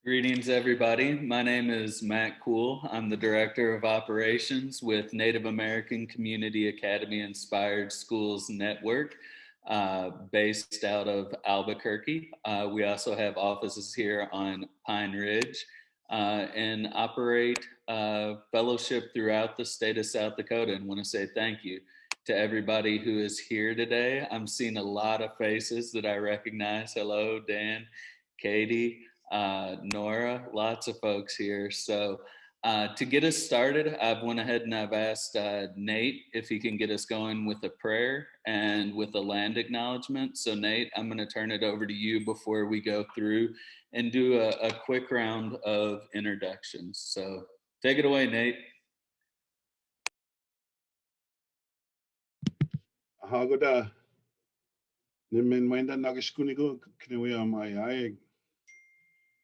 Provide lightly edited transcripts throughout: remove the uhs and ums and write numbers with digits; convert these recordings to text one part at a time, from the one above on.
Greetings, everybody. My name is Matt Cool. I'm the Director of Operations with Native American Community Academy Inspired Schools Network, based out of Albuquerque. We also have offices here on Pine Ridge and operate fellowship throughout the state of South Dakota, and want to say thank you to everybody who is here today. I'm seeing a lot of faces that I recognize. Hello, Dan, Katie, Nora, lots of folks here. So to get us started, I've went ahead and I've asked Nate if he can get us going with a prayer and with a land acknowledgement. So Nate, I'm going to turn it over to you before we go through and do a quick round of introductions. So take it away, Nate. Hagoda, Nimin Wenda Nagashkunigo, Kinewa my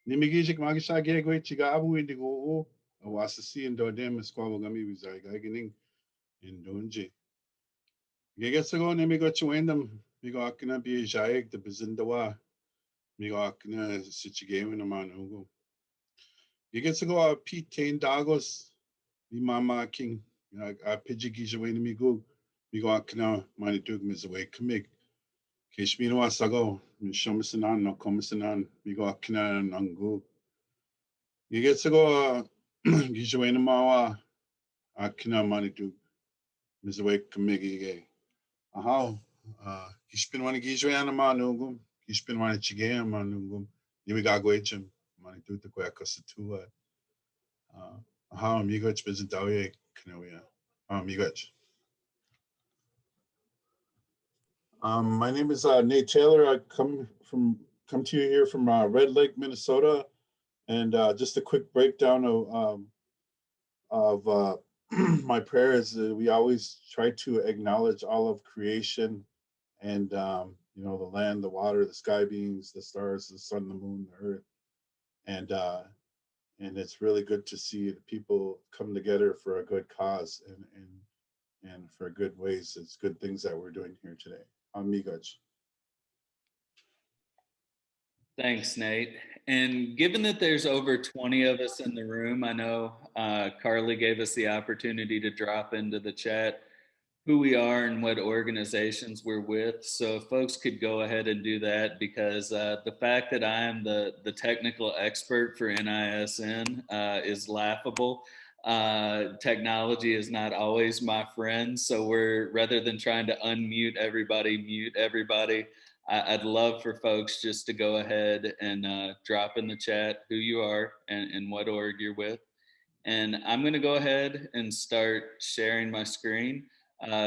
Nimigijik Magisha Gwe Chigabu Indigo, a Wasasi and Dodem Squawagami was I gagging in Dunji. Gigasago Nimigochuendam, Migakina be Jaik, the Bizindawa, Migakina Sichigame in a Manugo. Gigasago Pete Tain Dagos, Mama King, I Pidgigijaway Migo, Migakina, Manitug Mizaway Kamik. Kishmir wasago, Shomisanan, no Komisanan, Migo Akina Nangu. You get to go Gijuanamawa, Akina Manitu, Mizawake Kamigi. Aha, Kishpin one Gijuanama Nugum, Kishpin one Chigam Manugum, Nimigaguachum, Manitu the Quacosatua. Aha, Migach Bizitawe, Kanoia. Migach. My name is Nate Taylor. I come to you here from Red Lake, Minnesota, and just a quick breakdown of my prayers. We always try to acknowledge all of creation, and the land, the water, the sky beings, the stars, the sun, the moon, the earth, and it's really good to see the people come together for a good cause and for good ways. It's good things that we're doing here today. Amigos. Thanks, Nate. And given that there's over 20 of us in the room, I know Carly gave us the opportunity to drop into the chat who we are and what organizations we're with. So if folks could go ahead and do that, because the fact that I am the technical expert for NISN is laughable. Technology is not always my friend. So rather than trying to unmute everybody, mute everybody. I'd love for folks just to go ahead and drop in the chat who you are and what org you're with. And I'm going to go ahead and start sharing my screen.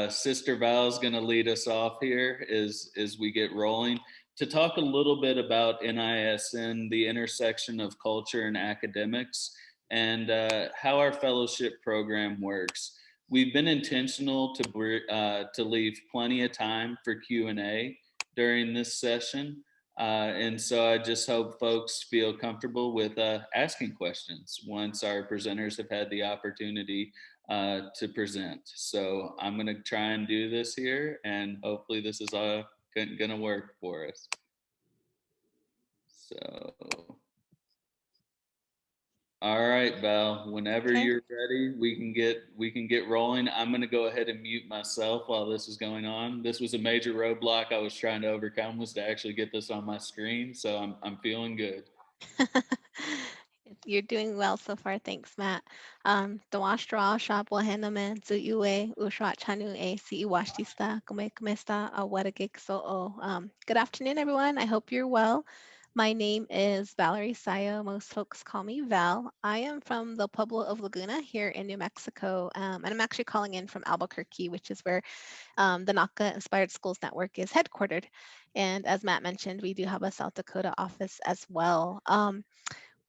Sister Val's going to lead us off here as we get rolling to talk a little bit about NISN, the intersection of culture and academics, and how our fellowship program works. We've been intentional to leave plenty of time for Q&A during this session. And so I just hope folks feel comfortable with asking questions once our presenters have had the opportunity to present. So I'm going to try and do this here, and hopefully this is going to work for us. So, all right, Val, whenever you're ready, we can get rolling. I'm going to go ahead and mute myself while this is going on. This was a major roadblock I was trying to overcome, was to actually get this on my screen. So I'm feeling good. You're doing well so far. Thanks, Matt. Dawashtra shop wahenamen zu iwe ushrat chanu e si iwashtista kumesta awedagik so. Good afternoon, everyone. I hope you're well. My name is Valerie Sayo. Most folks call me Val. I am from the Pueblo of Laguna here in New Mexico, and I'm actually calling in from Albuquerque, which is where the NACA Inspired Schools Network is headquartered. And as Matt mentioned, we do have a South Dakota office as well.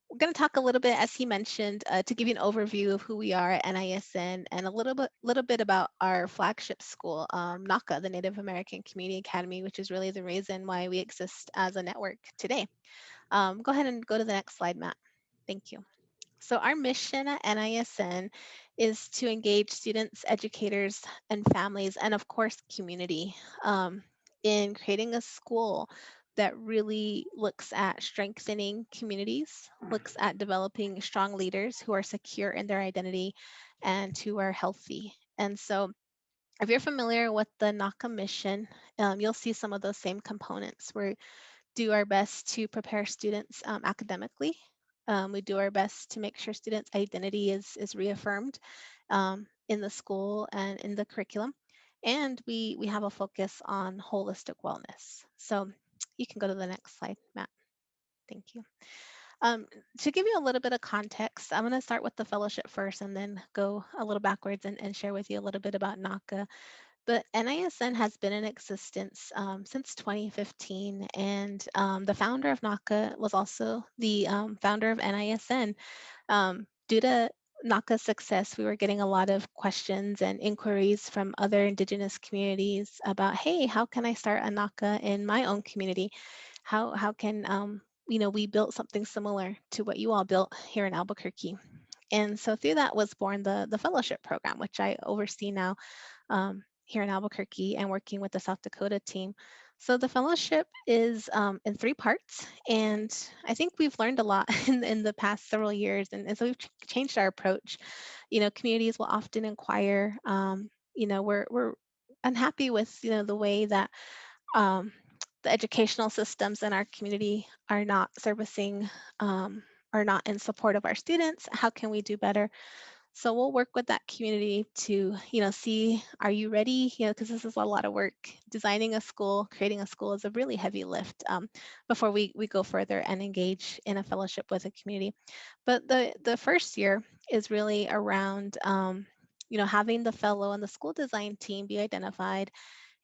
We're going to talk a little bit, as he mentioned, to give you an overview of who we are at NISN and a little bit about our flagship school, NACA, the Native American Community Academy, which is really the reason why we exist as a network today. Go ahead and go to the next slide, Matt. Thank you. So our mission at NISN is to engage students, educators, and families, and of course, community in creating a school that really looks at strengthening communities, looks at developing strong leaders who are secure in their identity and who are healthy. And so, if you're familiar with the NACA mission, you'll see some of those same components. We do our best to prepare students academically. We do our best to make sure students' identity is reaffirmed in the school and in the curriculum. And we have a focus on holistic wellness. So you can go to the next slide, Matt. Thank you. Um, to give you a little bit of context, I'm going to start with the fellowship first and then go a little backwards and share with you a little bit about NACA. But NISN has been in existence since 2015, and the founder of NACA was also the founder of NISN. Due to NACA's success, we were getting a lot of questions and inquiries from other Indigenous communities about, hey, how can I start a NACA in my own community? How can we built something similar to what you all built here in Albuquerque? And so through that was born the fellowship program, which I oversee now here in Albuquerque and working with the South Dakota team. So the fellowship is in three parts, and I think we've learned a lot in the past several years, and so we've changed our approach. Communities will often inquire. We're unhappy with the way that um, the educational systems in our community are not servicing, are not in support of our students. How can we do better? So we'll work with that community to, see, are you ready? Because this is a lot of work. Designing a school, creating a school is a really heavy lift before we go further and engage in a fellowship with a community. But the first year is really around, having the fellow and the school design team be identified,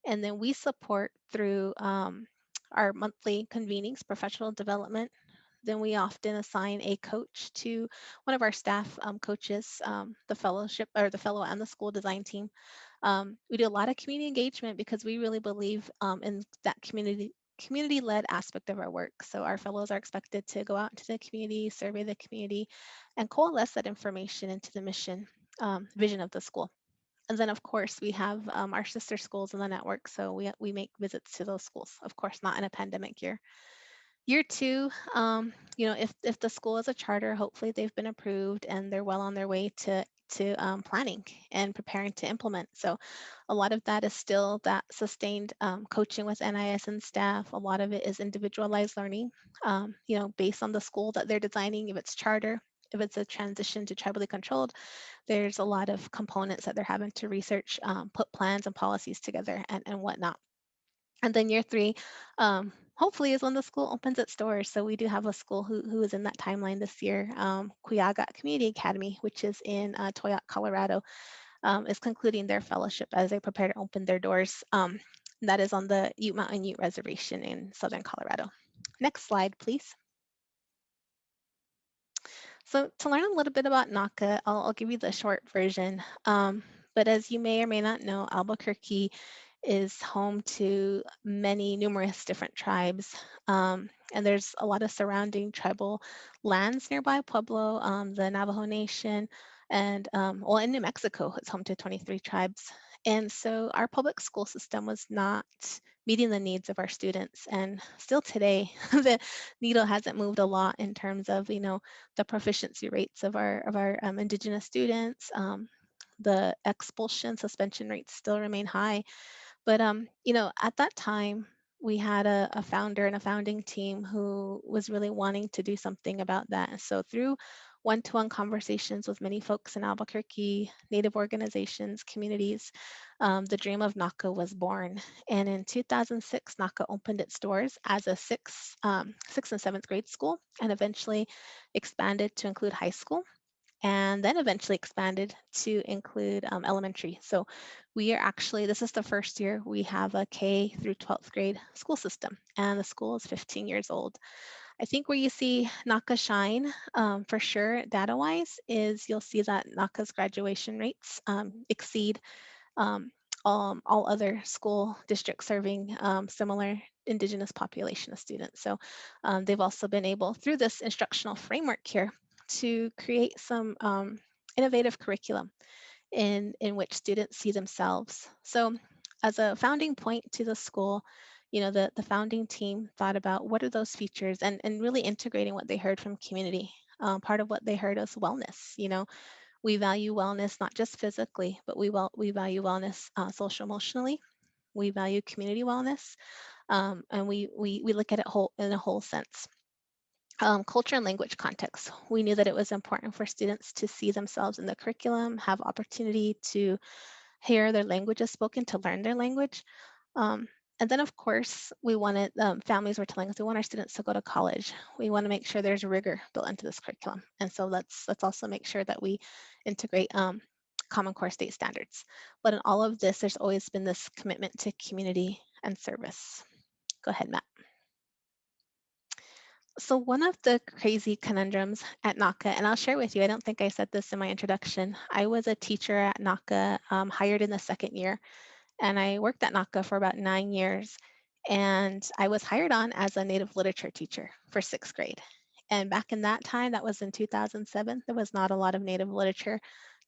and then we support through our monthly convenings, professional development. Then we often assign a coach to one of our staff coaches, the fellowship or the fellow and the school design team. We do a lot of community engagement because we really believe in that community-led aspect of our work. So our fellows are expected to go out into the community, survey the community, and coalesce that information into the mission vision of the school. And then, of course, we have our sister schools in the network. So we make visits to those schools, of course, not in a pandemic year. Year two, if the school is a charter, hopefully they've been approved and they're well on their way to planning and preparing to implement. So a lot of that is still that sustained coaching with NIS and staff. A lot of it is individualized learning, based on the school that they're designing, if it's charter. If it's a transition to tribally controlled, there's a lot of components that they're having to research, put plans and policies together and whatnot. And then year three, hopefully, is when the school opens its doors. So we do have a school who is in that timeline this year. Cuyahoga Community Academy, which is in Toyac, Colorado, is concluding their fellowship as they prepare to open their doors. That is on the Ute Mountain Ute Reservation in southern Colorado. Next slide, please. So to learn a little bit about NACA, I'll give you the short version. But as you may or may not know, Albuquerque is home to many numerous different tribes. And there's a lot of surrounding tribal lands nearby Pueblo, the Navajo Nation, and in New Mexico, it's home to 23 tribes. And so our public school system was not meeting the needs of our students. And still today, the needle hasn't moved a lot in terms of, the proficiency rates of our Indigenous students. The expulsion suspension rates still remain high. But at that time, we had a founder and a founding team who was really wanting to do something about that. So through one-to-one conversations with many folks in Albuquerque, Native organizations, communities, the dream of NACA was born. And in 2006, NACA opened its doors as a sixth and seventh grade school, and eventually expanded to include high school, and then eventually expanded to include elementary. So we are actually, this is the first year we have a K through 12th grade school system, and the school is 15 years old. I think where you see NACA shine for sure, data-wise, is you'll see that NACA's graduation rates exceed um, all other school districts serving similar Indigenous population of students. So they've also been able, through this instructional framework here, to create some innovative curriculum in which students see themselves. So as a founding point to the school, the founding team thought about what are those features, and really integrating what they heard from community. Part of what they heard was wellness. We value wellness not just physically, but we value wellness social emotionally. We value community wellness, and we look at it whole in a whole sense. Culture and language context. We knew that it was important for students to see themselves in the curriculum, have opportunity to hear their languages spoken, to learn their language. Um, and then, of course, we wanted families were telling us we want our students to go to college. We want to make sure there's rigor built into this curriculum, and so let's also make sure that we integrate Common Core state standards. But in all of this, there's always been this commitment to community and service. Go ahead, Matt. So one of the crazy conundrums at NACA, and I'll share with you, I don't think I said this in my introduction. I was a teacher at NACA, hired in the second year, and I worked at NACA for about 9 years. And I was hired on as a Native literature teacher for sixth grade. And back in that time, that was in 2007, there was not a lot of Native literature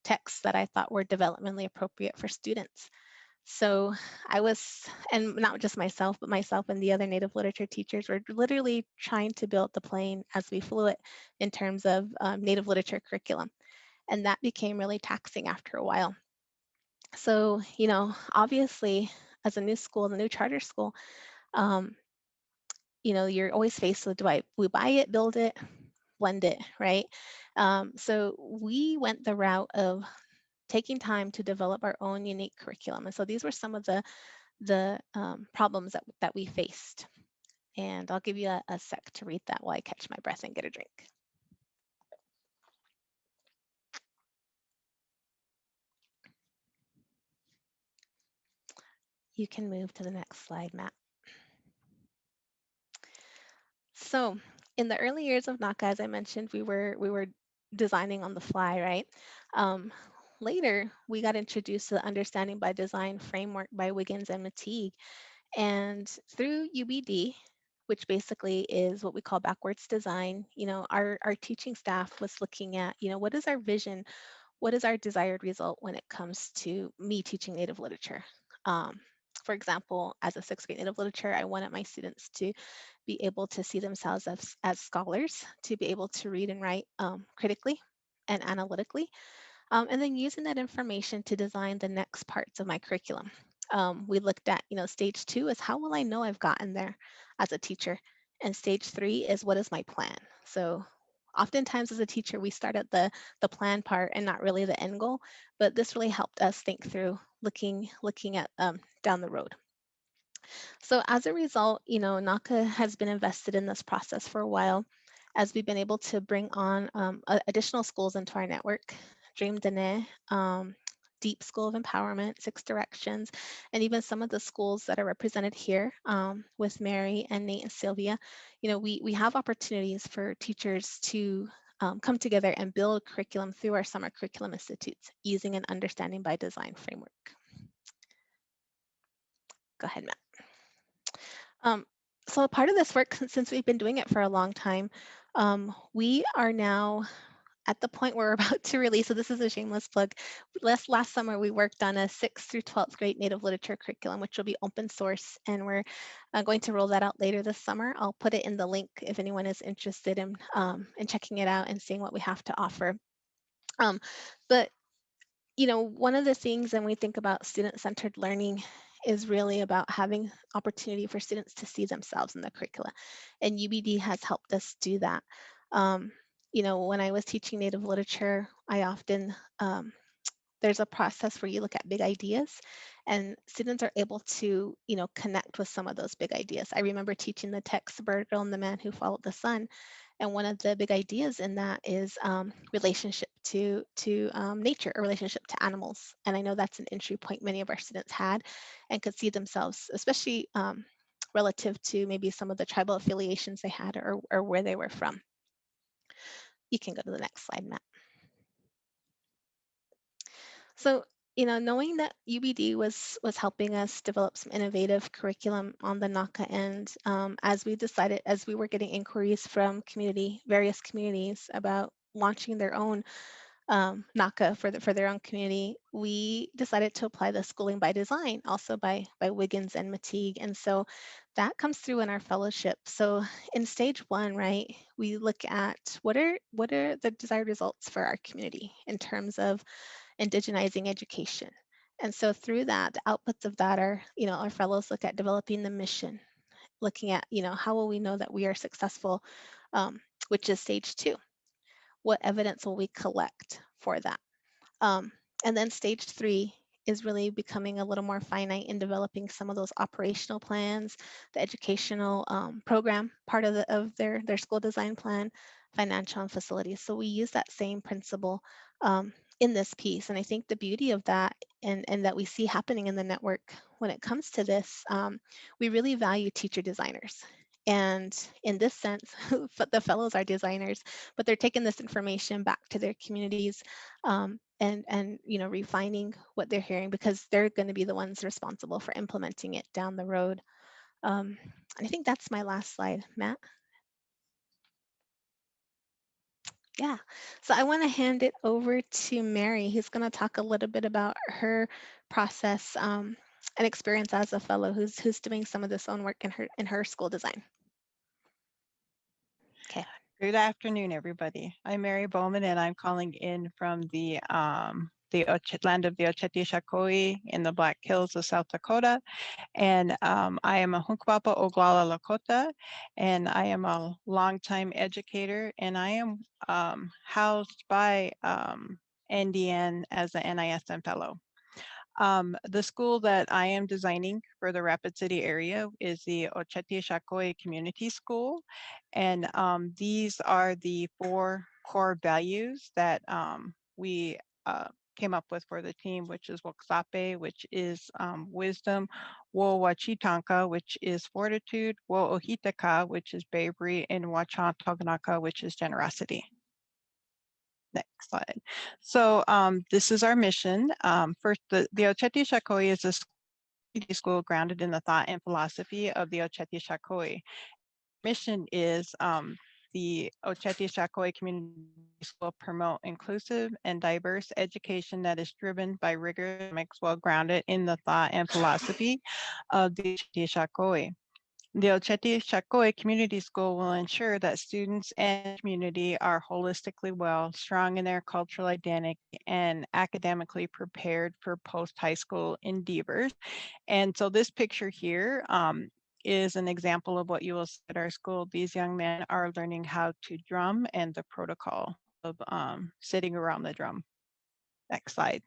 texts that I thought were developmentally appropriate for students. So I was, and not just myself, but myself and the other Native literature teachers were literally trying to build the plane as we flew it in terms of Native literature curriculum. And that became really taxing after a while. So, obviously, as a new school, the new charter school, um, you're always faced with, we buy it, build it, blend it, right? So we went the route of taking time to develop our own unique curriculum. And so these were some of the problems that we faced. And I'll give you a sec to read that while I catch my breath and get a drink. You can move to the next slide, Matt. So in the early years of NACA, as I mentioned, we were designing on the fly, right? Later, we got introduced to the Understanding by Design framework by Wiggins and Mateague. And through UBD, which basically is what we call backwards design, our teaching staff was looking at, what is our vision? What is our desired result when it comes to me teaching Native literature? Um, for example, as a sixth grade Native literature, I wanted my students to be able to see themselves as scholars, to be able to read and write critically and analytically, and then using that information to design the next parts of my curriculum. We looked at, stage 2 is how will I know I've gotten there as a teacher? And stage 3 is what is my plan? So oftentimes as a teacher, we start at the plan part and not really the end goal, but this really helped us think through looking at down the road. So as a result, NACA has been invested in this process for a while as we've been able to bring on additional schools into our network, Dream Dene, Deep School of Empowerment, Six Directions, and even some of the schools that are represented here with Mary and Nate and Sylvia. We have opportunities for teachers to come together and build curriculum through our summer curriculum institutes using an Understanding by Design framework. Go ahead, Matt. So part of this work, since we've been doing it for a long time, we are now at the point where we're about to release, so this is a shameless plug. Last summer, we worked on a 6th through 12th grade Native literature curriculum, which will be open source, and we're going to roll that out later this summer. I'll put it in the link if anyone is interested in checking it out and seeing what we have to offer. But one of the things when we think about student-centered learning is really about having opportunity for students to see themselves in the curricula. And UBD has helped us do that. When I was teaching Native literature, I often, there's a process where you look at big ideas and students are able to, connect with some of those big ideas. I remember teaching the text, The Bird Girl and the Man Who Followed the Sun. And one of the big ideas in that is relationship to nature, or relationship to animals. And I know that's an entry point many of our students had and could see themselves, especially relative to maybe some of the tribal affiliations they had or where they were from. You can go to the next slide, Matt. So, knowing that UBD was helping us develop some innovative curriculum on the NACA end, as we were getting inquiries from various communities about launching their own NACA for their own community, we decided to apply the schooling by design, also by Wiggins and Mateague. And so That comes through in our fellowship. So in stage 1, right, we look at what are the desired results for our community in terms of indigenizing education. And so through that, the outputs of that are, our fellows look at developing the mission, looking at, how will we know that we are successful, which is stage 2. What evidence will we collect for that? Um, and then stage 3 is really becoming a little more finite in developing some of those operational plans, the educational program part of their school design plan, financial and facilities. So we use that same principle in this piece. And I think the beauty of that and that we see happening in the network when it comes to this, we really value teacher designers. And in this sense, the fellows are designers, but they're taking this information back to their communities, and refining what they're hearing, because they're going to be the ones responsible for implementing it down the road. I think that's my last slide, Matt. Yeah, so I want to hand it over to Mary, who's going to talk a little bit about her process and experience as a fellow who's doing some of this own work in her school design. Okay. Good afternoon, everybody. I'm Mary Bowman, and I'm calling in from the land of the Oceti-Sakowin in the Black Hills of South Dakota. And I am a Hunkpapa Oglala Lakota, and I am a longtime educator, and I am housed by NDN as an NISN fellow. The school that I am designing for the Rapid City area is the Oceti-Sakowin Community School. And these are the 4 core values that we came up with for the team, which is Waksape, which is wisdom, Wo Wachitanka, which is fortitude, Wo Ohitaka, which is bravery, and Wachantoganaka, which is generosity. Next slide. So this is our mission. First, the Oceti-Sakowin is a school grounded in the thought and philosophy of the Oceti-Sakowin. Mission is the Oceti-Sakowin community school promote inclusive and diverse education that is driven by rigorous academics while grounded in the thought and philosophy of the Oceti-Sakowin. The Oceti-Sakowin Community School will ensure that students and community are holistically well, strong in their cultural identity, and academically prepared for post-high school endeavors. And so this picture here is an example of what you will see at our school. These young men are learning how to drum and the protocol of sitting around the drum. Next slide.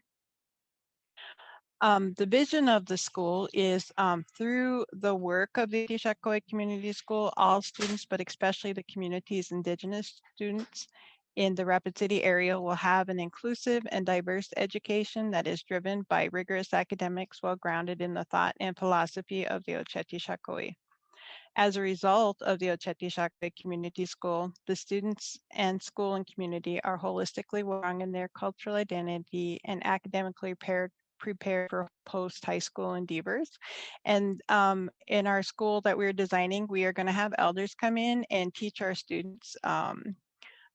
The vision of the school is through the work of the Oceti-Sakowin Community School, all students, but especially the community's Indigenous students in the Rapid City area will have an inclusive and diverse education that is driven by rigorous academics while grounded in the thought and philosophy of the Oceti-Sakowin. As a result of the Oceti-Sakowin Community School, the students and school and community are holistically strong in their cultural identity and academically prepared for post-high school endeavors. And in our school that we're designing, we are going to have elders come in and teach our students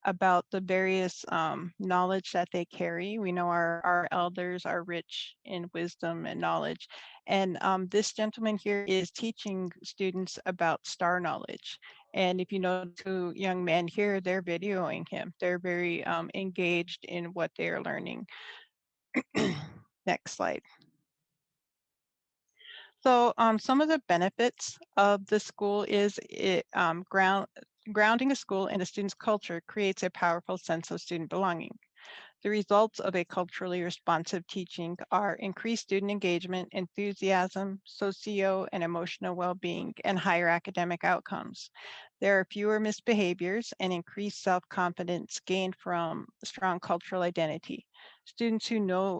about the various knowledge that they carry. We know our elders are rich in wisdom and knowledge. And this gentleman here is teaching students about star knowledge. And if you know 2 young men here, they're videoing him. They're very engaged in what they are learning. Next slide. So some of the benefits of the school is grounding a school in a student's culture creates a powerful sense of student belonging. The results of a culturally responsive teaching are increased student engagement, enthusiasm, socio and emotional well-being, and higher academic outcomes. There are fewer misbehaviors and increased self-confidence gained from strong cultural identity. Students who know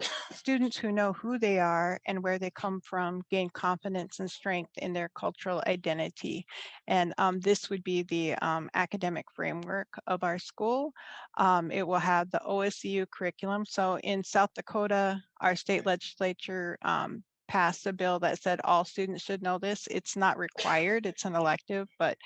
who they are and where they come from gain confidence and strength in their cultural identity. And this would be the academic framework of our school. It will have the OSCU curriculum. So in South Dakota, our state legislature passed a bill that said all students should know this. It's not required, it's an elective, but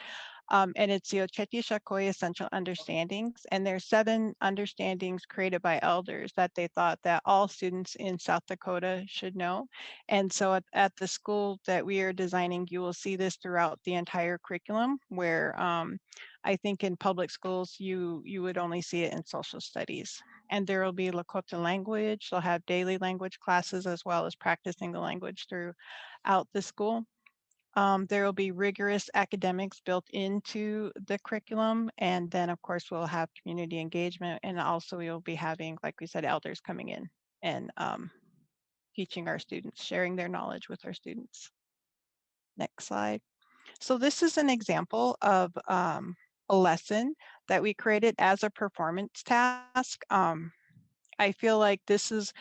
And it's the Oceti Sakowin Essential Understandings. And there's 7 understandings created by elders that they thought that all students in South Dakota should know. And so at the school that we are designing, you will see this throughout the entire curriculum, where I think in public schools, you would only see it in social studies. And there will be Lakota language. They'll have daily language classes as well as practicing the language throughout the school. There will be rigorous academics built into the curriculum. And then of course, we'll have community engagement. And also we'll be having, like we said, elders coming in and teaching our students, sharing their knowledge with our students. Next slide. So this is an example of a lesson that we created as a performance task. I feel like this is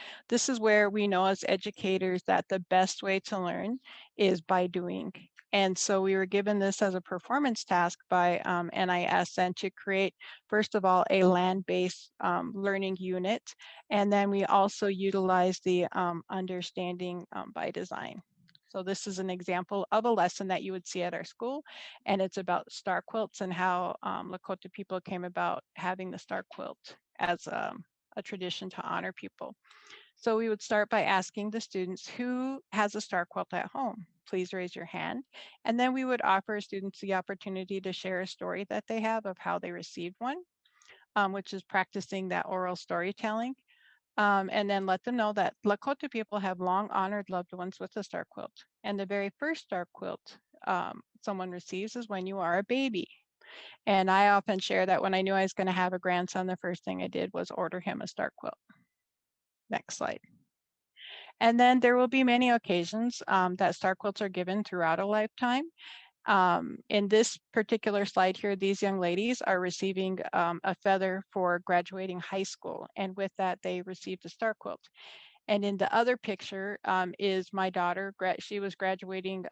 where we know as educators that the best way to learn is by doing. And so we were given this as a performance task by NISN to create, first of all, a land-based learning unit. And then we also utilize the understanding by design. So this is an example of a lesson that you would see at our school, and it's about star quilts and how Lakota people came about having the star quilt as a tradition to honor people. So we would start by asking the students, who has a star quilt at home? Please raise your hand. And then we would offer students the opportunity to share a story that they have of how they received one, which is practicing that oral storytelling. And then let them know that Lakota people have long honored loved ones with a star quilt. And the very first star quilt someone receives is when you are a baby. And I often share that when I knew I was going to have a grandson, the first thing I did was order him a star quilt. Next slide. And then there will be many occasions that star quilts are given throughout a lifetime. In this particular slide here, these young ladies are receiving a feather for graduating high school. And with that, they received a star quilt. And in the other picture is my daughter. She was graduating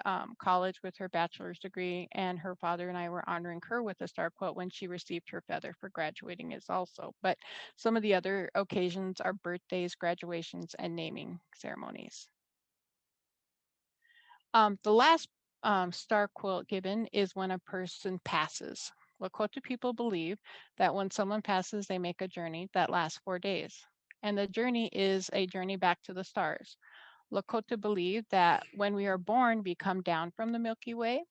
college with her bachelor's degree, and her father and I were honoring her with a star quilt when she received her feather for graduating as also. But some of the other occasions are birthdays, graduations, and naming ceremonies. The last star quilt given is when a person passes. Lakota people believe that when someone passes, they make a journey that lasts 4 days. And the journey is a journey back to the stars. Lakota believe that when we are born, we come down from the Milky Way.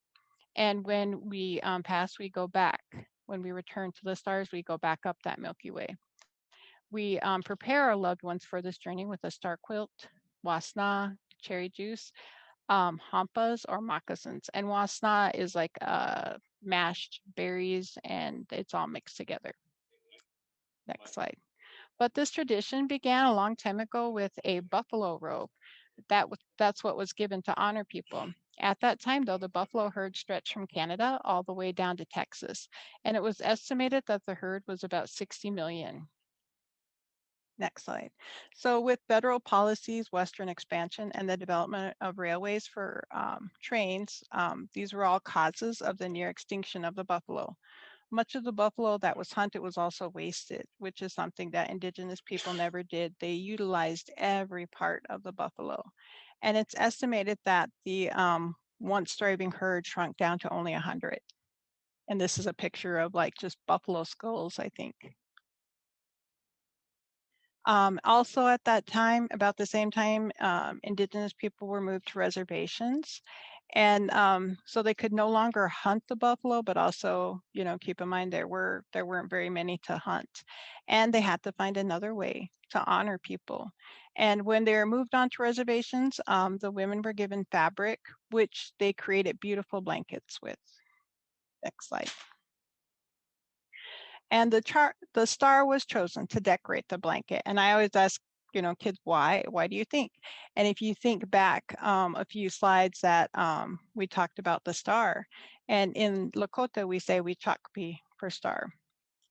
And when we pass, we go back. When we return to the stars, we go back up that Milky Way. We prepare our loved ones for this journey with a star quilt, wasna, cherry juice, hampas or moccasins. And wasna is like mashed berries, and it's all mixed together. Next slide. But this tradition began a long time ago with a buffalo robe. That's what was given to honor people. At that time, though, the buffalo herd stretched from Canada all the way down to Texas, and it was estimated that the herd was about 60 million. Next slide. So with federal policies, Western expansion, and the development of railways for trains, these were all causes of the near extinction of the buffalo. Much of the buffalo that was hunted was also wasted, which is something that Indigenous people never did. They utilized every part of the buffalo. And it's estimated that the once thriving herd shrunk down to only 100. And this is a picture of like just buffalo skulls, I think. Also at that time, about the same time, Indigenous people were moved to reservations. And so they could no longer hunt the buffalo, but also, you know, keep in mind there weren't very many to hunt. And they had to find another way to honor people. And when they were moved onto reservations, the women were given fabric, which they created beautiful blankets with. Next slide. And the star was chosen to decorate the blanket. And I always ask, you know, kids, why? Why do you think? And if you think back a few slides that we talked about the star, and in Lakota, we say we chakpi for star.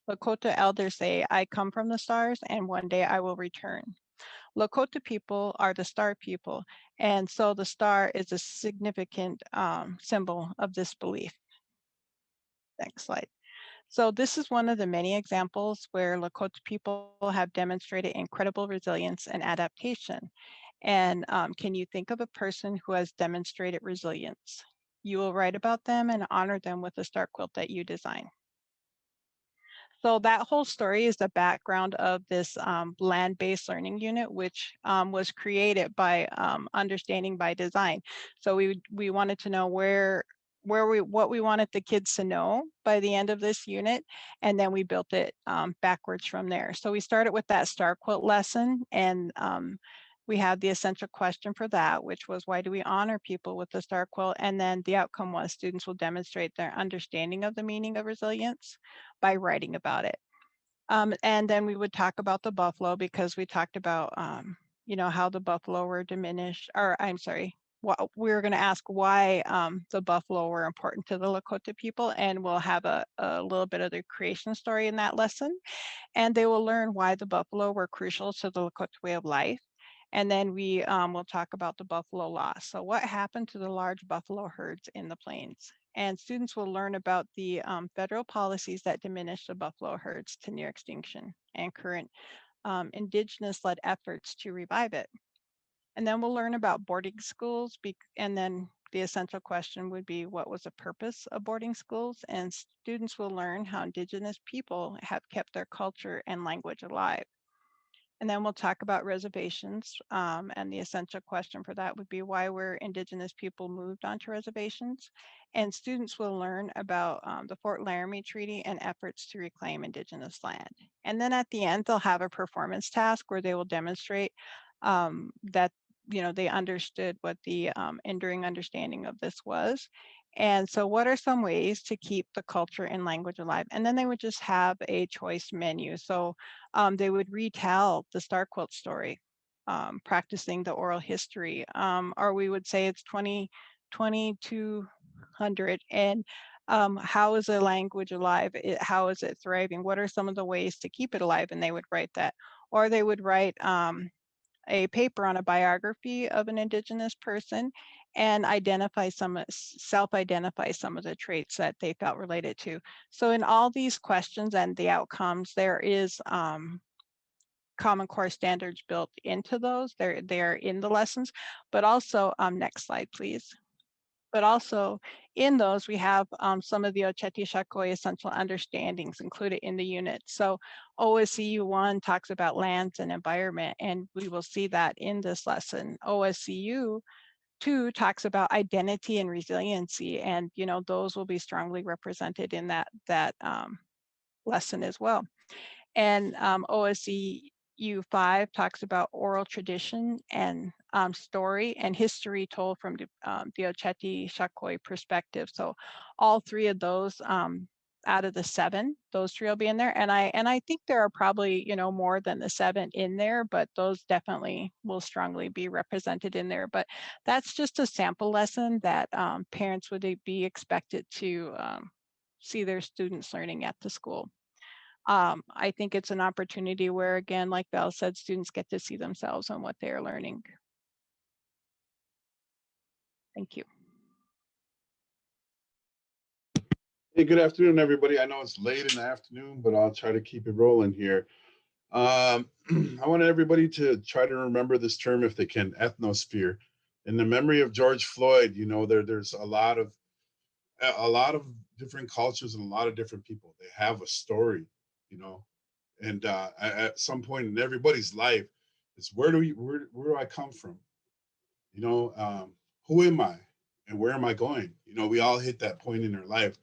Lakota elders say, I come from the stars and one day I will return. Lakota people are the star people. And so the star is a significant symbol of this belief. Next slide. So this is one of the many examples where Lakota people have demonstrated incredible resilience and adaptation. And can you think of a person who has demonstrated resilience? You will write about them and honor them with a star quilt that you design. So that whole story is the background of this land-based learning unit, which was created by understanding by design. So we wanted to know what we wanted the kids to know by the end of this unit, and then we built it backwards from there. So we started with that star quilt lesson, and we had the essential question for that, which was, why do we honor people with the star quilt? And then the outcome was students will demonstrate their understanding of the meaning of resilience by writing about it. And then we would talk about the buffalo, because we talked about, you know, how the buffalo were diminished, or I'm sorry, we were going to ask why the buffalo were important to the Lakota people, and we'll have a little bit of the creation story in that lesson. And they will learn why the buffalo were crucial to the Lakota way of life. And then we will talk about the buffalo loss. So what happened to the large buffalo herds in the plains? And students will learn about the federal policies that diminish the buffalo herds to near extinction and current indigenous-led efforts to revive it. And then we'll learn about boarding schools, and then the essential question would be, what was the purpose of boarding schools? And students will learn how indigenous people have kept their culture and language alive. And then we'll talk about reservations, and the essential question for that would be, why were indigenous people moved onto reservations? And students will learn about the Fort Laramie Treaty and efforts to reclaim indigenous land. And then at the end, they'll have a performance task where they will demonstrate that, you know, they understood what the enduring understanding of this was. And so what are some ways to keep the culture and language alive? And then they would just have a choice menu. So they would retell the star quilt story, practicing the oral history, or we would say it's 2200, and how is a language alive? How is it thriving? What are some of the ways to keep it alive? And they would write that. Or they would write a paper on a biography of an indigenous person and self-identify some of the traits that they felt related to. So in all these questions and the outcomes, there is Common Core standards built into those. They're in the lessons, but also, next slide, please. But also in those, we have some of the Oceti Sakowin essential understandings included in the unit. So OSCU 1 talks about lands and environment, and we will see that in this lesson. OSCU 2 talks about identity and resiliency, and you know, those will be strongly represented in that lesson as well. And OSCU 5 talks about oral tradition and story and history told from the Oceti Sakowin perspective. So all three of those out of the 7, those 3 will be in there. And I think there are probably, you know, more than the 7 in there, but those definitely will strongly be represented in there. But that's just a sample lesson that parents would be expected to see their students learning at the school. I think it's an opportunity where, again, like Val said, students get to see themselves on what they are learning. Thank you. Hey, good afternoon, everybody. I know it's late in the afternoon, but I'll try to keep it rolling here. I want everybody to try to remember this term if they can, ethnosphere. In the memory of George Floyd, you know, there's a lot of different cultures and a lot of different people. They have a story, you know, and at some point in everybody's life, it's where do I come from? You know, who am I and where am I going? You know, we all hit that point in our life.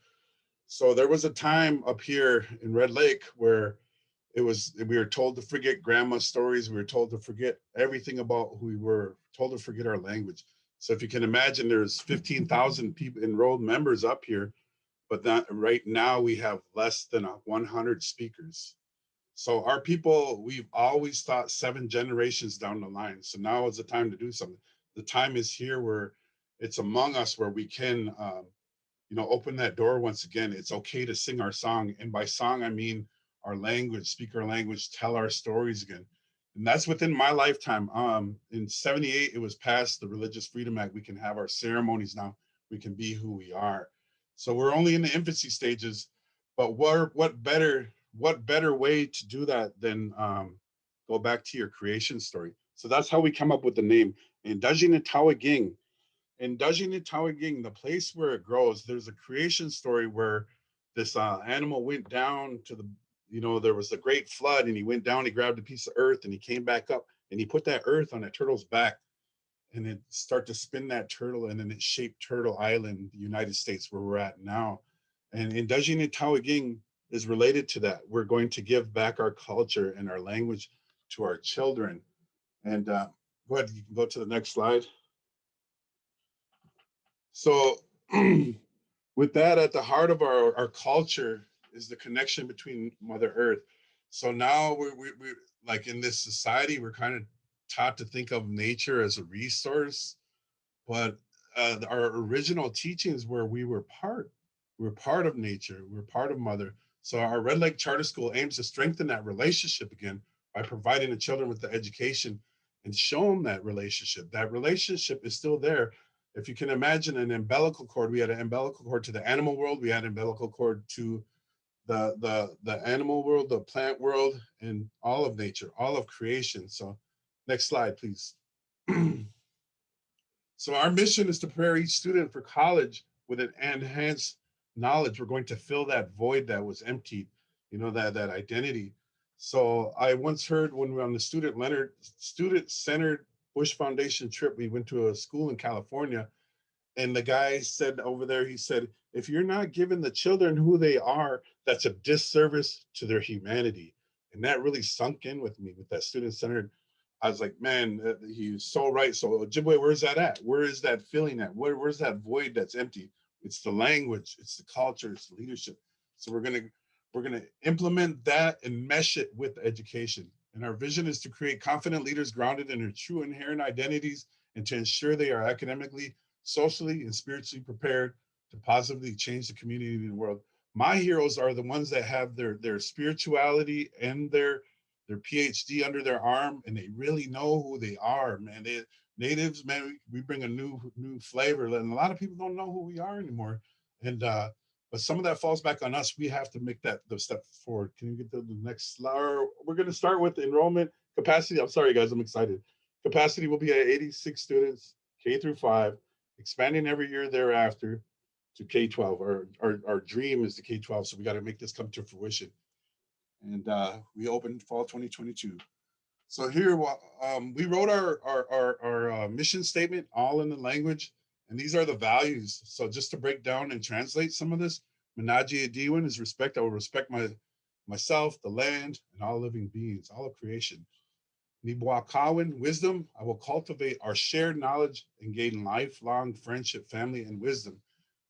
So there was a time up here in Red Lake where we were told to forget grandma's stories. We were told to forget everything about who we were, told to forget our language. So if you can imagine, there's 15,000 people enrolled members up here, but right now we have less than 100 speakers. So our people, we've always thought 7 generations down the line. So now is the time to do something. The time is here where it's among us, where we can, you know, open that door once again. It's okay to sing our song. And by song, I mean our language, speak our language, tell our stories again. And that's within my lifetime. In 78, it was passed the Religious Freedom Act. We can have our ceremonies now. We can be who we are. So we're only in the infancy stages, but what better way to do that than go back to your creation story. So that's how we come up with the name. And Dajinatawaging. in Dajin Tawaging, the place where it grows, there's a creation story where this animal went down to the, there was a great flood, and he went down, he grabbed a piece of earth, and he came back up, and he put that earth on a turtle's back, and it started to spin that turtle, and then it shaped Turtle Island, the United States, where we're at now. And in Dajin Tawaging is related to that. We're going to give back our culture and our language to our children. And go ahead, you can go to the next slide. So with that at the heart of our culture is the connection between Mother Earth. So now we like in this society, we're kind of taught to think of nature as a resource, but our original teachings were we're part of nature, we're part of Mother. So our Red Lake Charter School aims to strengthen that relationship again by providing the children with the education and show them that relationship. That relationship is still there. If you can imagine an umbilical cord, we had an umbilical cord to the animal world, we had an umbilical cord to the animal world, the plant world, and all of nature, all of creation. So next slide, please. So our mission is to prepare each student for college with an enhanced knowledge. We're going to fill that void that was emptied, that identity. So I once heard when we were on the student-centered Bush Foundation trip, we went to a school in California, and the guy said over there, he said, if you're not giving the children who they are, that's a disservice to their humanity. And that really sunk in with me with that student-centered. I was like, man, he's so right. So Ojibwe, where's that at? Where is that feeling at? Where's that void that's empty? It's the language, it's the culture, it's the leadership. So we're gonna implement that and mesh it with education. And our vision is to create confident leaders grounded in their true inherent identities and to ensure they are academically, socially, and spiritually prepared to positively change the community and the world. My heroes are the ones that have their spirituality and their PhD under their arm, and they really know who they are, man. Natives, man, we bring a new flavor, and a lot of people don't know who we are anymore. And but some of that falls back on us. We have to make the step forward. Can you get the next slide? We're going to start with enrollment capacity. I'm sorry, guys, I'm excited. Capacity will be at 86 students, K through 5, expanding every year thereafter to K-12. Our dream is to K-12, so we got to make this come to fruition. And we opened fall 2022. So here, we wrote our mission statement all in the language, and these are the values. So just to break down and translate some of this, Menaji Adiwin is respect. I will respect myself, the land, and all living beings, all of creation. Nibuakawin, wisdom, I will cultivate our shared knowledge and gain lifelong friendship, family, and wisdom.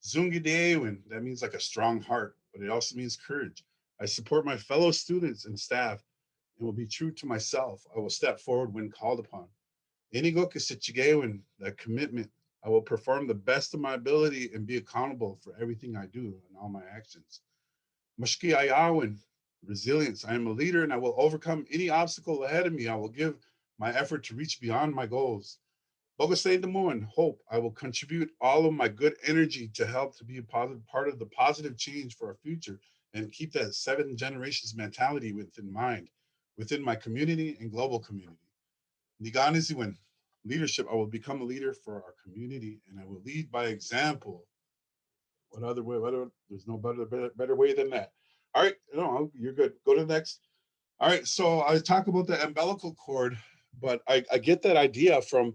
Zungideewin, that means like a strong heart, but it also means courage. I support my fellow students and staff and will be true to myself. I will step forward when called upon. Inigo Kisichigewin, that commitment. I will perform the best of my ability and be accountable for everything I do and all my actions. Mashki Ayawin, resilience. I am a leader and I will overcome any obstacle ahead of me. I will give my effort to reach beyond my goals. Bogosay Demoen, hope. I will contribute all of my good energy to help to be a positive part of the positive change for our future and keep that 7 generations mentality within mind, within my community and global community. Niganiziwen, leadership. I will become a leader for our community and I will lead by example. What other way? There's no better way than that. All right, no, you're good. Go to the next. All right, so I talk about the umbilical cord, but I get that idea from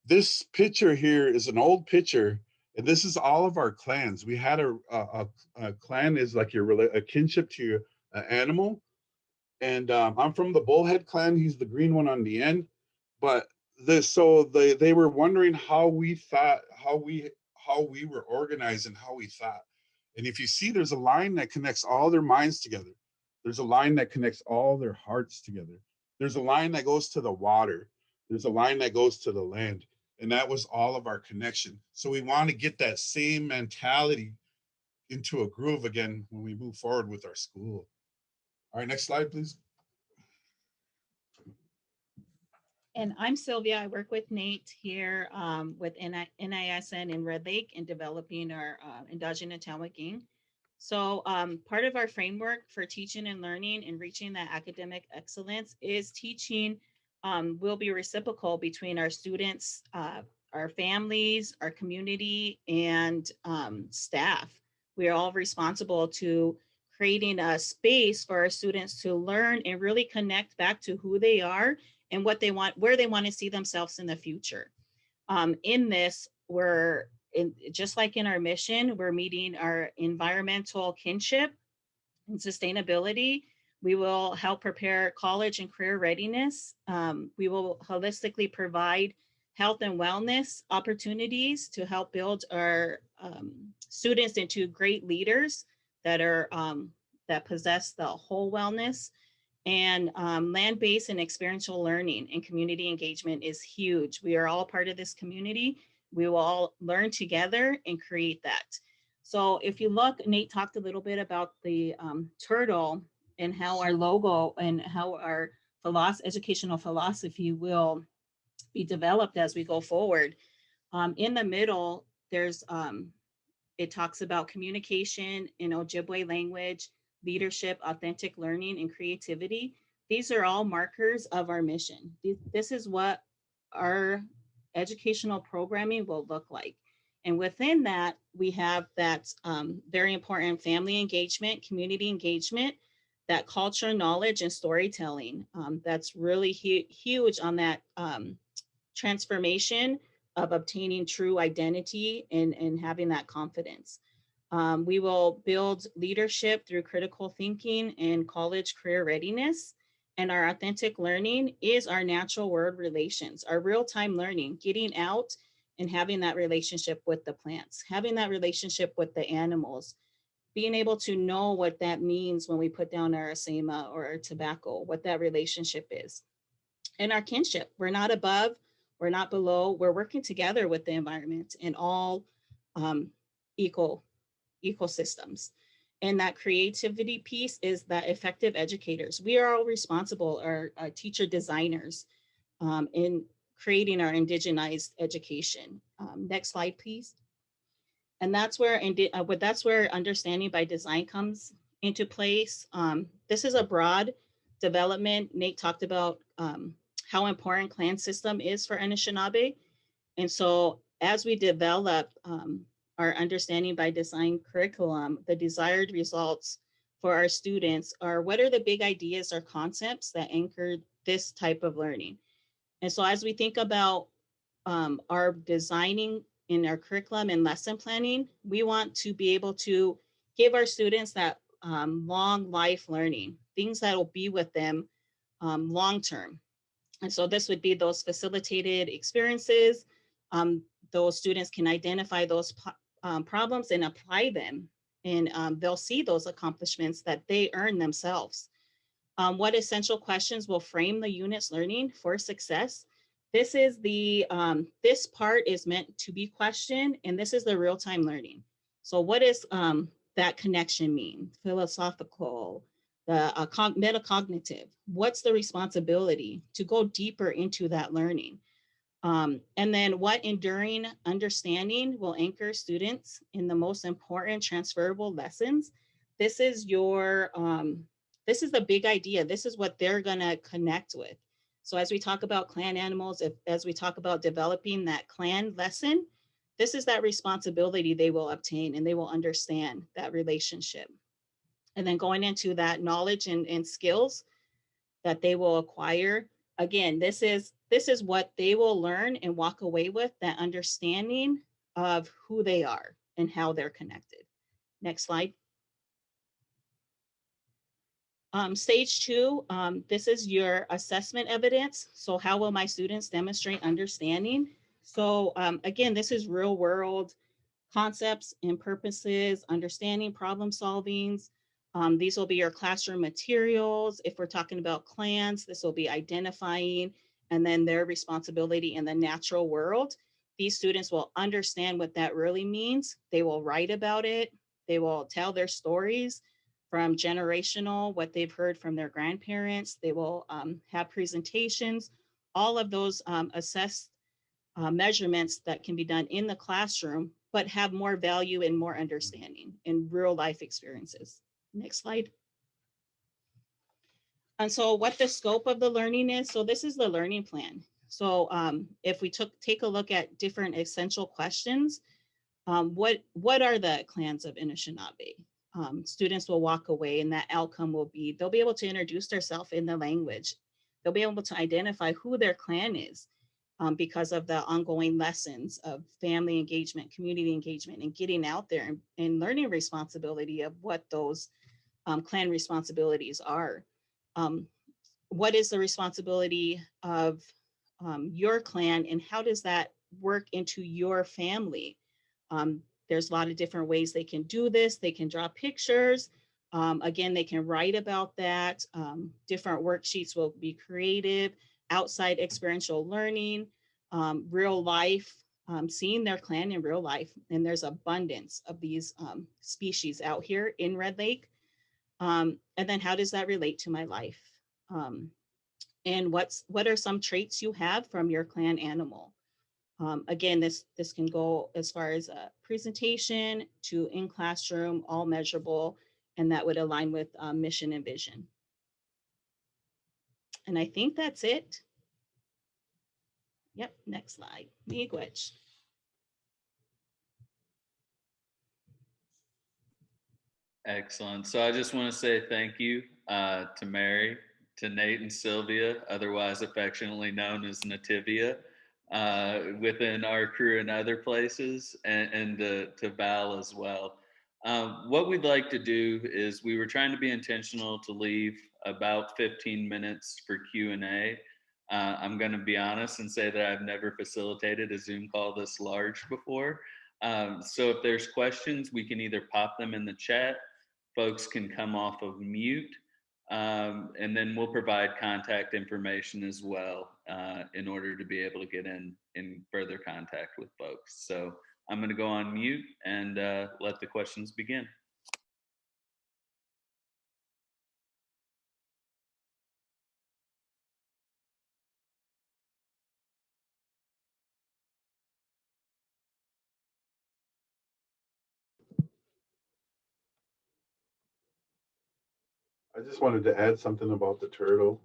this picture here is an old picture, and this is all of our clans. We had a clan is like a kinship to an animal, and I'm from the Bullhead clan. He's the green one on the end, but they were wondering how we thought, how we were organized and how we thought. And if you see, there's a line that connects all their minds together. There's a line that connects all their hearts together. There's a line that goes to the water. There's a line that goes to the land. And that was all of our connection. So we want to get that same mentality into a groove again when we move forward with our school. All right, next slide, please. And I'm Sylvia. I work with Nate here with NISN in Red Lake in developing our endogenous Tawaging. So part of our framework for teaching and learning and reaching that academic excellence is teaching will be reciprocal between our students, our families, our community, and staff. We are all responsible to creating a space for our students to learn and really connect back to who they are and what they want, where they want to see themselves in the future. In this, just like in our mission, we're meeting our environmental kinship and sustainability. We will help prepare college and career readiness. We will holistically provide health and wellness opportunities to help build our students into great leaders that are that possess the whole wellness. And land-based and experiential learning and community engagement is huge. We are all part of this community. We will all learn together and create that. So if you look, Nate talked a little bit about the turtle and how our logo and how our educational philosophy will be developed as we go forward. In the middle, there's it talks about communication in Ojibwe language, leadership, authentic learning, and creativity. These are all markers of our mission. This is what our educational programming will look like. And within that, we have that very important family engagement, community engagement, that culture, knowledge, and storytelling. That's really huge on that transformation of obtaining true identity and having that confidence. We will build leadership through critical thinking and college career readiness. And our authentic learning is our natural world relations, our real-time learning, getting out and having that relationship with the plants, having that relationship with the animals, being able to know what that means when we put down our asema or our tobacco, what that relationship is. And our kinship, we're not above, we're not below, we're working together with the environment and all ecosystems. And that creativity piece is that effective educators. We are all responsible, our teacher designers in creating our indigenized education. Next slide, please. And that's where understanding by design comes into place. This is a broad development. Nate talked about how important clan system is for Anishinaabe. And so as we develop our understanding by design curriculum, the desired results for our students are what are the big ideas or concepts that anchor this type of learning. And so as we think about our designing in our curriculum and lesson planning, we want to be able to give our students that long life learning, things that will be with them long-term. And so this would be those facilitated experiences. Those students can identify those problems and apply them. And they'll see those accomplishments that they earn themselves. What essential questions will frame the unit's learning for success? This is this part is meant to be questioned, and this is the real-time learning. So what does that connection mean? Philosophical, the metacognitive. What's the responsibility to go deeper into that learning? And then what enduring understanding will anchor students in the most important transferable lessons? This is your, this is the big idea. This is what they're gonna connect with. So as we talk about clan animals, as we talk about developing that clan lesson, this is that responsibility they will obtain and they will understand that relationship. And then going into that knowledge and skills that they will acquire. Again, this is what they will learn and walk away with, that understanding of who they are and how they're connected. Next slide. Stage 2, this is your assessment evidence. So how will my students demonstrate understanding? So again, this is real world concepts and purposes, understanding, problem solvings. These will be your classroom materials. If we're talking about clans, this will be identifying and then their responsibility in the natural world. These students will understand what that really means. They will write about it. They will tell their stories from generational, what they've heard from their grandparents. They will have presentations, all of those assessed measurements that can be done in the classroom, but have more value and more understanding in real life experiences. Next slide. And so what the scope of the learning is, so this is the learning plan. So if we take a look at different essential questions, what are the clans of Anishinaabe? Students will walk away and that outcome will be, they'll be able to introduce themselves in the language. They'll be able to identify who their clan is because of the ongoing lessons of family engagement, community engagement, and getting out there and learning responsibility of what those clan responsibilities are. What is the responsibility of your clan and how does that work into your family? There's a lot of different ways they can do this. They can draw pictures. Again, they can write about that. Different worksheets will be creative, outside experiential learning, real life, seeing their clan in real life. And there's abundance of these species out here in Red Lake. And then how does that relate to my life? And what are some traits you have from your clan animal? Again, this can go as far as a presentation to in classroom, all measurable, and that would align with mission and vision. And I think that's it. Yep, next slide. Miigwech. Excellent. So I just want to say thank you to Mary, to Nate and Sylvia, otherwise affectionately known as Nativia, within our crew and other places, and to Val as well. What we'd like to do is we were trying to be intentional to leave about 15 minutes for Q&A. I'm going to be honest and say that I've never facilitated a Zoom call this large before. So if there's questions, we can either pop them in the chat. Folks can come off of mute, and then we'll provide contact information as well in order to be able to get in further contact with folks. So I'm going to go on mute and let the questions begin. I just wanted to add something about the turtle.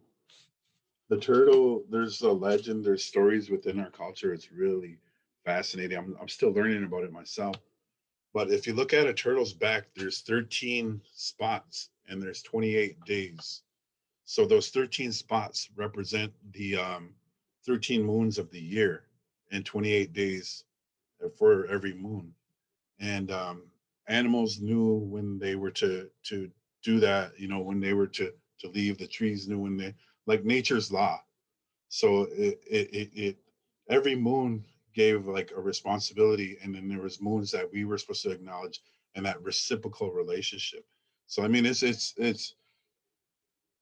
The turtle, there's a legend, there's stories within our culture. It's really fascinating. I'm still learning about it myself. But if you look at a turtle's back, there's 13 spots and there's 28 days. So those 13 spots represent the 13 moons of the year and 28 days for every moon. And animals knew when they were to do that, you know, when they were to leave. The trees knew when they, like nature's law. So it every moon gave like a responsibility, and then there was moons that we were supposed to acknowledge, and that reciprocal relationship. So I mean, it's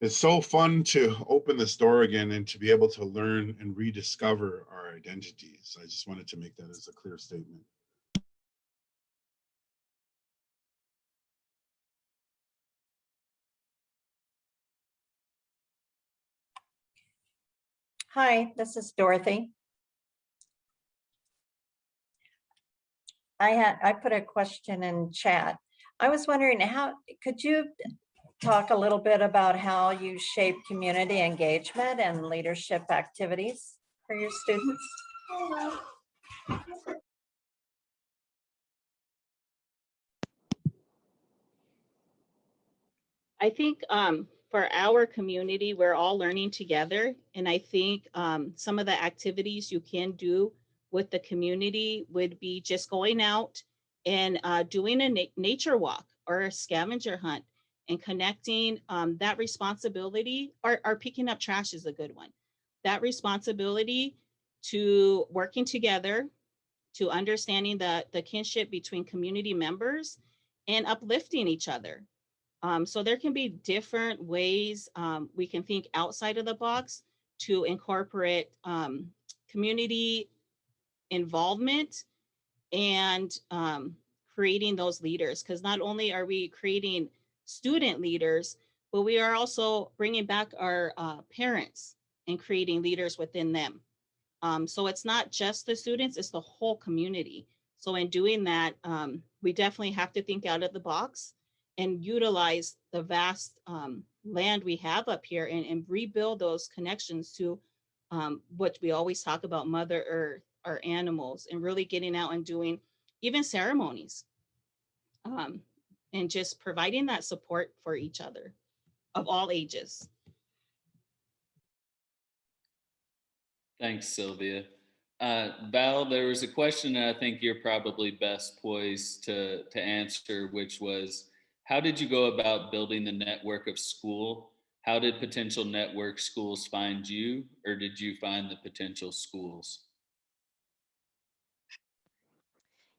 so fun to open the store again and to be able to learn and rediscover our identities. I just wanted to make that as a clear statement. Hi, this is Dorothy. I put a question in chat. I was wondering, how could you talk a little bit about how you shape community engagement and leadership activities for your students? I think for our community, we're all learning together. And I think some of the activities you can do with the community would be just going out and doing a nature walk or a scavenger hunt and connecting that responsibility, or picking up trash is a good one. That responsibility to working together, to understanding the kinship between community members and uplifting each other. So there can be different ways we can think outside of the box to incorporate community involvement and creating those leaders. Because not only are we creating student leaders, but we are also bringing back our parents and creating leaders within them. So it's not just the students, it's the whole community. So in doing that, we definitely have to think out of the box and utilize the vast land we have up here and rebuild those connections to what we always talk about, Mother Earth, our animals, and really getting out and doing even ceremonies, um, and just providing that support for each other of all ages. Thanks, Sylvia. Val, there was a question that I think you're probably best poised to answer, which was, how did you go about building the network of school? How did potential network schools find you, or did you find the potential schools?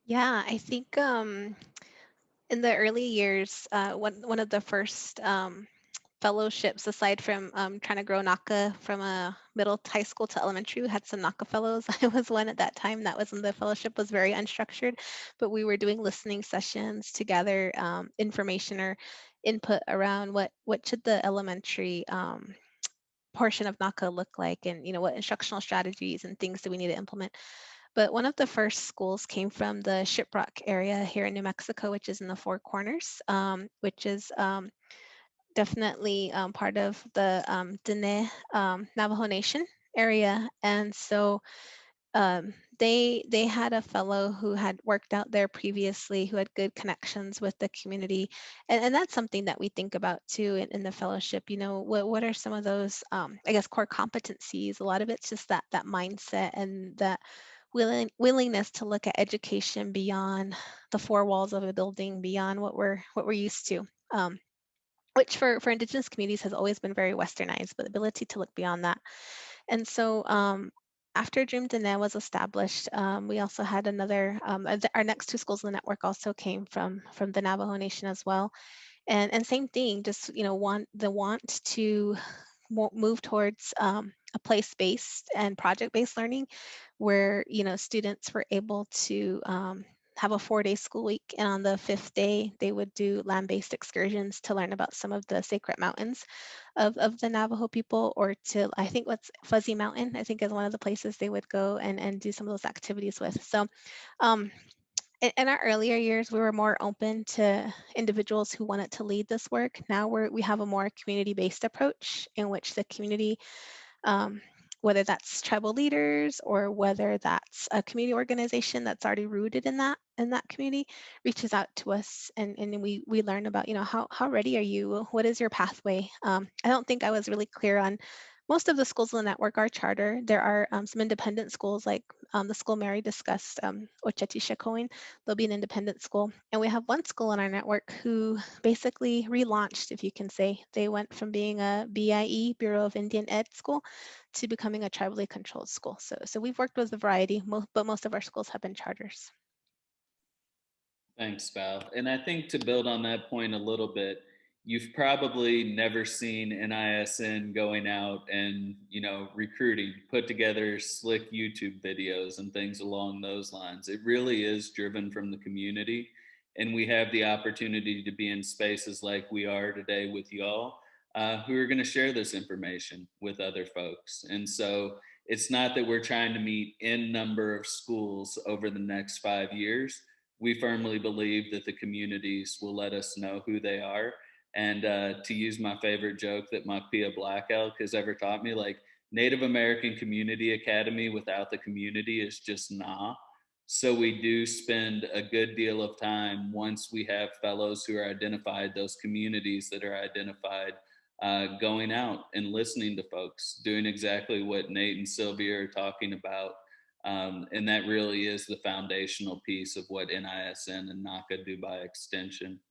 Yeah, I think in the early years, one of the first fellowships, aside from trying to grow NACA from a middle high school to elementary, we had some NACA fellows. I was one at that time. That was when the fellowship was very unstructured, but we were doing listening sessions to gather information or input around what should the elementary portion of NACA look like, and what instructional strategies and things do we need to implement. But one of the first schools came from the Shiprock area here in New Mexico, which is in the Four Corners, which is definitely part of the Dene Navajo Nation area. And so they had a fellow who had worked out there previously, who had good connections with the community, and that's something that we think about too in the fellowship. What are some of those I guess core competencies? A lot of it's just that mindset and that willingness to look at education beyond the four walls of a building, beyond what we're used to. Which for Indigenous communities has always been very westernized, but the ability to look beyond that. And so after Dream Dene was established, we also had another, our next two schools in the network also came from the Navajo Nation as well. And same thing, just, want to move towards a place-based and project-based learning where, students were able to have a 4-day school week. And on the 5th day, they would do land-based excursions to learn about some of the sacred mountains of the Navajo people, or to, I think what's Fuzzy Mountain, I think is one of the places they would go and do some of those activities with. So in our earlier years, we were more open to individuals who wanted to lead this work. Now we have a more community-based approach in which the community, um, whether that's tribal leaders or whether that's a community organization that's already rooted in that community, reaches out to us, and we learn about, how ready are you? What is your pathway? I don't think I was really clear on, most of the schools in the network are charter. There are some independent schools, like the school Mary discussed, Ocheti Shakoin. There'll be an independent school. And we have one school in our network who basically relaunched, if you can say. They went from being a BIE, Bureau of Indian Ed school, to becoming a tribally controlled school. So we've worked with a variety, but most of our schools have been charters. Thanks, Val. And I think to build on that point a little bit, you've probably never seen NISN going out and, recruiting, put together slick YouTube videos and things along those lines. It really is driven from the community. And we have the opportunity to be in spaces like we are today with y'all, who are going to share this information with other folks. And so it's not that we're trying to meet n number of schools over the next 5 years. We firmly believe that the communities will let us know who they are. And to use my favorite joke that my Pia Black Elk has ever taught me, like, Native American Community Academy without the community is just nah. So we do spend a good deal of time, once we have fellows who are identified, those communities that are identified, going out and listening to folks, doing exactly what Nate and Sylvia are talking about. And that really is the foundational piece of what NISN and NACA do by extension.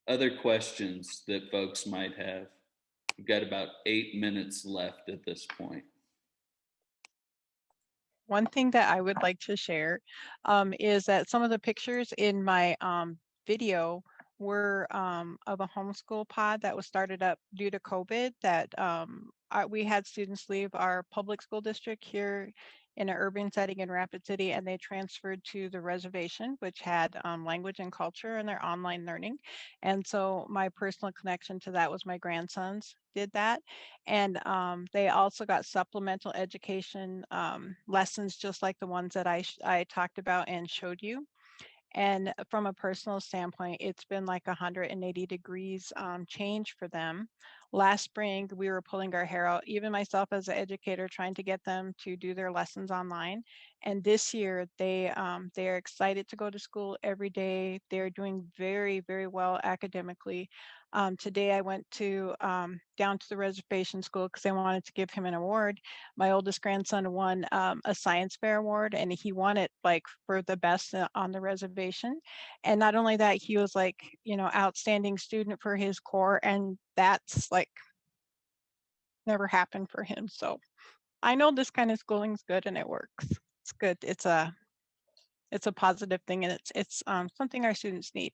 Other questions that folks might have? We've got about 8 minutes left at this point. One thing that I would like to share is that some of the pictures in my video were of a homeschool pod that was started up due to COVID, that we had students leave our public school district here in an urban setting in Rapid City, and they transferred to the reservation, which had language and culture in their online learning. And so my personal connection to that was my grandsons did that. And they also got supplemental education lessons, just like the ones that I talked about and showed you. And from a personal standpoint, it's been like 180 degrees change for them, last spring, we were pulling our hair out, even myself as an educator, trying to get them to do their lessons online. And this year, they are excited to go to school every day. They're doing very, very well academically. Today, I went to down to the reservation school because I wanted to give him an award. My oldest grandson won a science fair award, and he won it like for the best on the reservation. And not only that, he was like, you know, outstanding student for his core, and that's like never happened for him. So I know this kind of schooling's good and it works. It's good. It's a positive thing, and it's something our students need.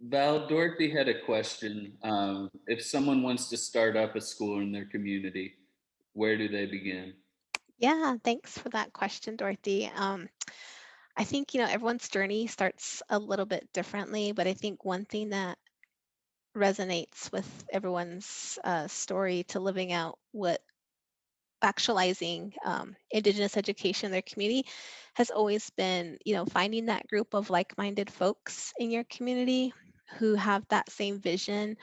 Val, Dorothy had a question. If someone wants to start up a school in their community, where do they begin? Yeah, thanks for that question, Dorothy. I think, everyone's journey starts a little bit differently, but I think one thing that resonates with everyone's story to living out what actualizing Indigenous education in their community has always been, finding that group of like-minded folks in your community who have that same vision,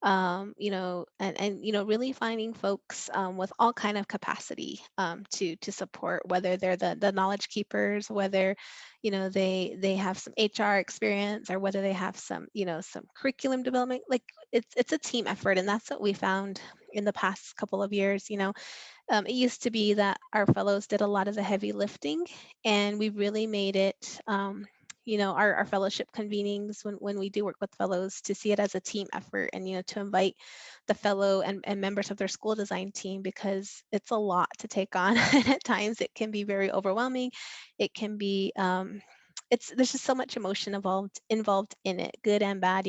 and really finding folks with all kind of capacity to support, whether they're the knowledge keepers, whether they have some HR experience, or whether they have some curriculum development. Like it's a team effort, and that's what we found in the past couple of years. It used to be that our fellows did a lot of the heavy lifting, and we really made it, our fellowship convenings when we do work with fellows, to see it as a team effort, and, to invite the fellow and members of their school design team, because it's a lot to take on. And at times it can be very overwhelming. It can be, there's just so much emotion involved in it, good and bad,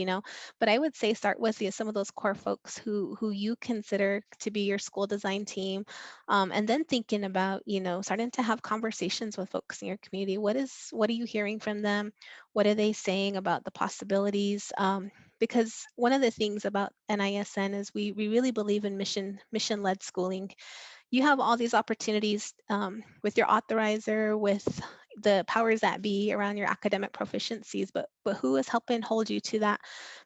but I would say start with some of those core folks who you consider to be your school design team, and then thinking about starting to have conversations with folks in your community. What are you hearing from them? What are they saying about the possibilities? Because one of the things about NISN is we really believe in mission-led schooling. You have all these opportunities with your authorizer, with the powers that be around your academic proficiencies, but who is helping hold you to that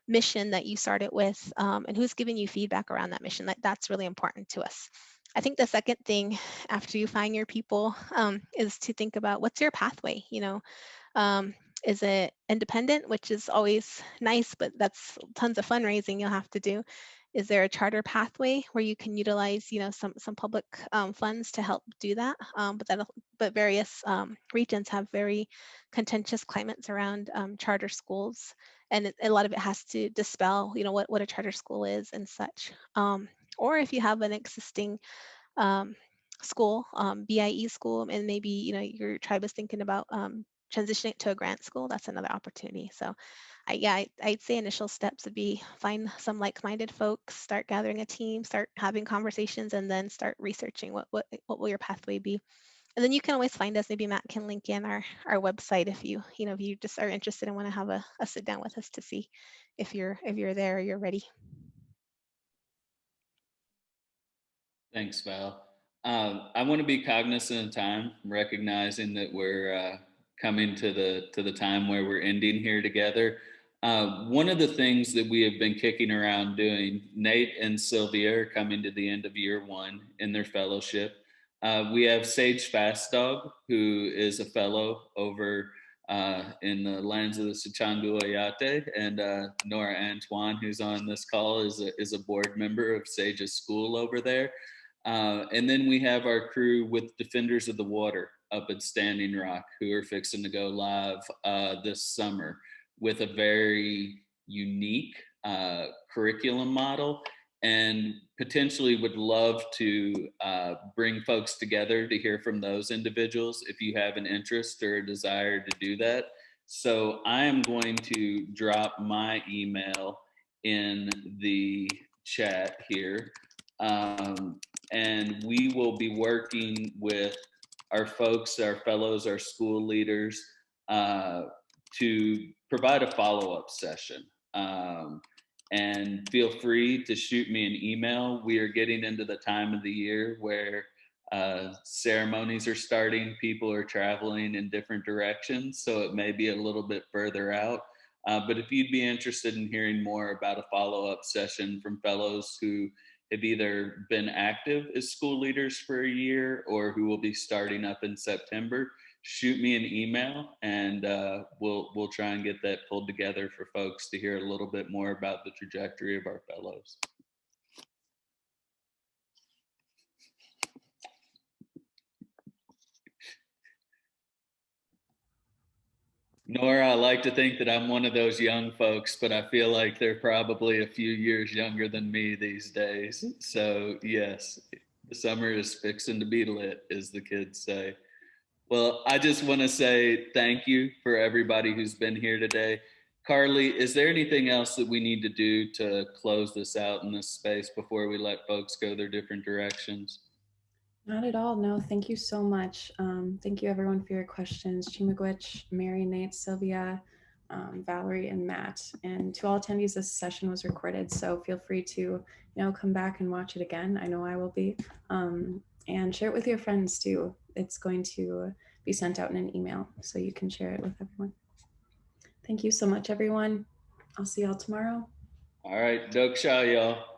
mission that you started with, and who's giving you feedback around that mission? That's really important to us. I think the second thing after you find your people is to think about what's your pathway. Um, is it independent, which is always nice, but that's tons of fundraising you'll have to do? Is there a charter pathway where you can utilize, some public funds to help do that? But various regions have very contentious climates around charter schools, and a lot of it has to dispel, what a charter school is and such. Or if you have an existing school, BIE school, and maybe your tribe is thinking about transitioning it to a grant school, that's another opportunity. So I'd say initial steps would be find some like-minded folks, start gathering a team, start having conversations, and then start researching what will your pathway be. And then you can always find us. Maybe Matt can link in our website if you just are interested and want to have a sit down with us to see if you're there or you're ready. Thanks, Val. I want to be cognizant of time, recognizing that we're coming to the time where we're ending here together. One of the things that we have been kicking around doing, Nate and Sylvia are coming to the end of year one in their fellowship. We have Sage Fastdog, who is a fellow over in the lands of the Sichangu Oyate, and Nora Antoine, who's on this call, is a board member of Sage's school over there. And then we have our crew with Defenders of the Water up at Standing Rock, who are fixing to go live this summer with a very unique curriculum model, and potentially would love to bring folks together to hear from those individuals if you have an interest or a desire to do that. So I am going to drop my email in the chat here. And we will be working with our folks, our fellows, our school leaders to provide a follow-up session. And feel free to shoot me an email. We are getting into the time of the year where ceremonies are starting, people are traveling in different directions, so it may be a little bit further out. But if you'd be interested in hearing more about a follow-up session from fellows who have either been active as school leaders for a year or who will be starting up in September, shoot me an email, and we'll try and get that pulled together for folks to hear a little bit more about the trajectory of our fellows. Nora, I like to think that I'm one of those young folks, but I feel like they're probably a few years younger than me these days. So yes, the summer is fixing to be lit, as the kids say. Well, I just want to say thank you for everybody who's been here today. Carly, is there anything else that we need to do to close this out in this space before we let folks go their different directions? Not at all. No, thank you so much. Thank you everyone for your questions. Chimagwich, Mary, Nate, Sylvia, Valerie, and Matt. And to all attendees, this session was recorded, so feel free to come back and watch it again. I know I will be. And share it with your friends too. It's going to be sent out in an email, so you can share it with everyone. Thank you so much, everyone. I'll see y'all tomorrow. All right, Doksha, y'all.